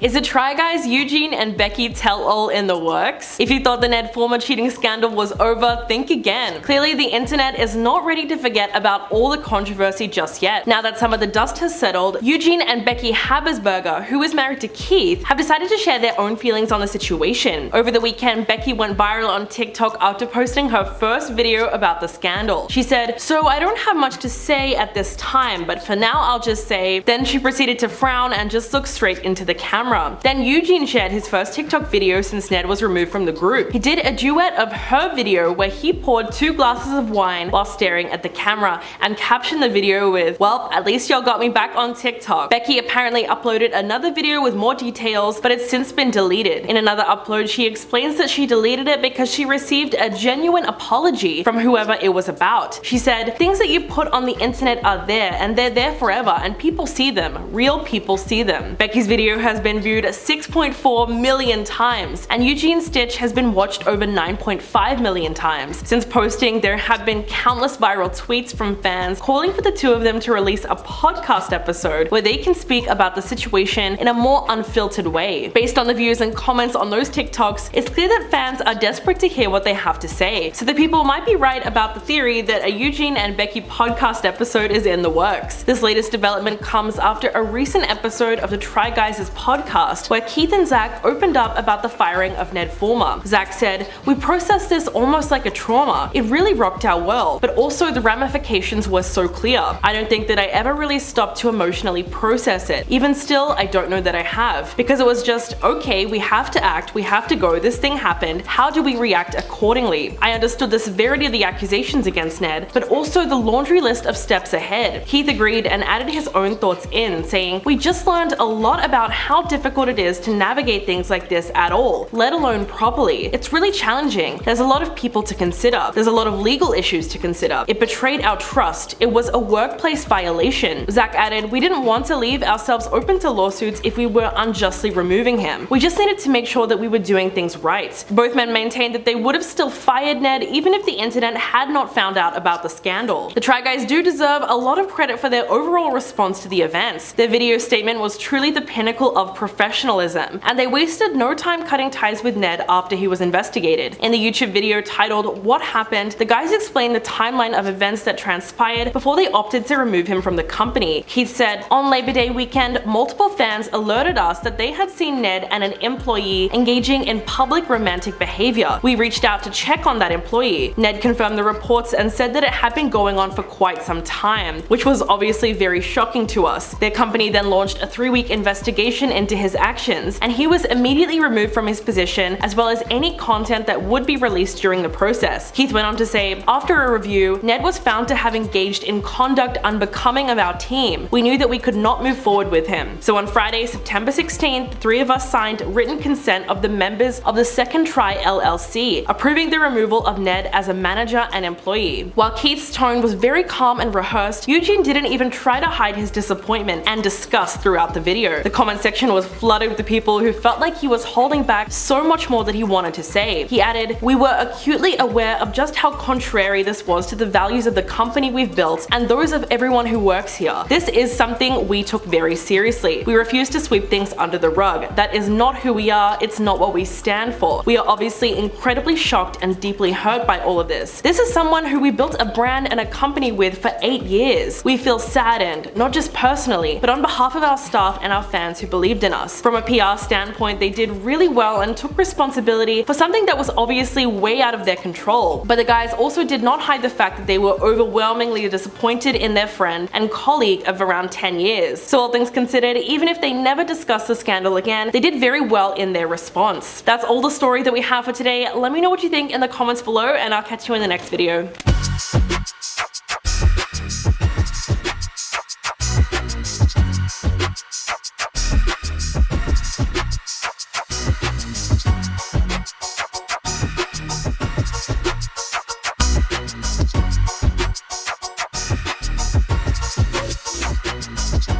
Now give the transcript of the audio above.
Is the Try Guys Eugene and Becky tell-all in the works? If you thought the Ned Former cheating scandal was over, think again. Clearly the internet is not ready to forget about all the controversy just yet. Now that some of the dust has settled, Eugene and Becky Habersberger, who is married to Keith, have decided to share their own feelings on the situation. Over the weekend, Becky went viral on TikTok after posting her first video about the scandal. She said, "So I don't have much to say at this time, but for now I'll just say." Then she proceeded to frown and just look straight into the camera. Then Eugene shared his first TikTok video since Ned was removed from the group. He did a duet of her video where he poured 2 glasses of wine while staring at the camera and captioned the video with, "Well, at least y'all got me back on TikTok." Becky apparently uploaded another video with more details, but it's since been deleted. In another upload, she explains that she deleted it because she received a genuine apology from whoever it was about. She said, "Things that you put on the internet are there and they're there forever and people see them. Real people see them." Becky's video has been viewed 6.4 million times, and Eugene's stitch has been watched over 9.5 million times. Since posting, there have been countless viral tweets from fans calling for the two of them to release a podcast episode where they can speak about the situation in a more unfiltered way. Based on the views and comments on those TikToks, it's clear that fans are desperate to hear what they have to say. So the people might be right about the theory that a Eugene and Becky podcast episode is in the works. This latest development comes after a recent episode of the Try Guys' podcast where Keith and Zach opened up about the firing of Ned Former. Zach said, "We processed this almost like a trauma. It really rocked our world, but also the ramifications were so clear. I don't think that I ever really stopped to emotionally process it. Even still, I don't know that I have. Because it was just, okay, we have to act, we have to go, this thing happened, how do we react accordingly? I understood the severity of the accusations against Ned, but also the laundry list of steps ahead." Keith agreed and added his own thoughts in, saying, "We just learned a lot about how difficult it is to navigate things like this at all, let alone properly. It's really challenging. There's a lot of people to consider. There's a lot of legal issues to consider. It betrayed our trust. It was a workplace violation." Zach added, "We didn't want to leave ourselves open to lawsuits if we were unjustly removing him. We just needed to make sure that we were doing things right." Both men maintained that they would have still fired Ned even if the internet had not found out about the scandal. The Try Guys do deserve a lot of credit for their overall response to the events. Their video statement was truly the pinnacle of professionalism, and they wasted no time cutting ties with Ned after he was investigated. In the YouTube video titled "What Happened?", the guys explained the timeline of events that transpired before they opted to remove him from the company. Keith said, "On Labor Day weekend, multiple fans alerted us that they had seen Ned and an employee engaging in public romantic behavior. We reached out to check on that employee. Ned confirmed the reports and said that it had been going on for quite some time, which was obviously very shocking to us. Their company then launched a 3-week investigation into his actions, and he was immediately removed from his position as well as any content that would be released during the process." Keith went on to say, "After a review, Ned was found to have engaged in conduct unbecoming of our team. We knew that we could not move forward with him. So on Friday, September 16th, 3 of us signed written consent of the members of the Second Try LLC, approving the removal of Ned as a manager and employee." While Keith's tone was very calm and rehearsed, Eugene didn't even try to hide his disappointment and disgust throughout the video. The comment section was flooded with the people who felt like he was holding back so much more that he wanted to say. He added, "We were acutely aware of just how contrary this was to the values of the company we've built and those of everyone who works here. This is something we took very seriously. We refuse to sweep things under the rug. That is not who we are, it's not what we stand for. We are obviously incredibly shocked and deeply hurt by all of this. This is someone who we built a brand and a company with for 8 years. We feel saddened, not just personally, but on behalf of our staff and our fans who believed in us. From a PR standpoint, they did really well and took responsibility for something that was obviously way out of their control. But the guys also did not hide the fact that they were overwhelmingly disappointed in their friend and colleague of around 10 years. So all things considered, even if they never discussed the scandal again, they did very well in their response." That's all the story that we have for today. Let me know what you think in the comments below, and I'll catch you in the next video.